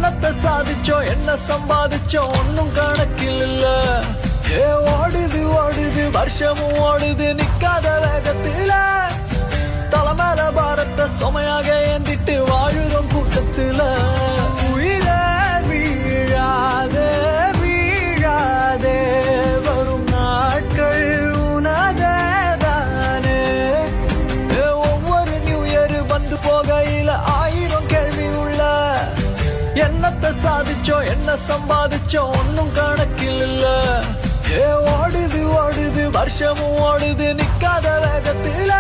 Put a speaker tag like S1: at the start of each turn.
S1: என்னத்த சாதிச்சோம் என்ன சம்பாதிச்சோம் ஒன்னும் கணக்கில் இல்ல. ஓடுது ஓடுது வருஷமும் ஓடுது நிக்காத வேகத்தில. தலைமையில பாரத்தை சுமையாக ஏந்திட்டு வாழுறோம் கூட்டத்தில. உயிரே வீழாதே வீழாதே வரும் நாட்கள் உனதேதானே. ஒவ்வொரு நியூ இயர் வந்து போகையில 1000 கேள்வி உள்ள. என்னத்த சாதிச்சோம் என்ன சம்பாதிச்சோம் ஒன்னும் கணக்கில் இல்ல. ஓடுது ஓடுது வருஷமும் ஓடுது நிக்காத வேகத்தில.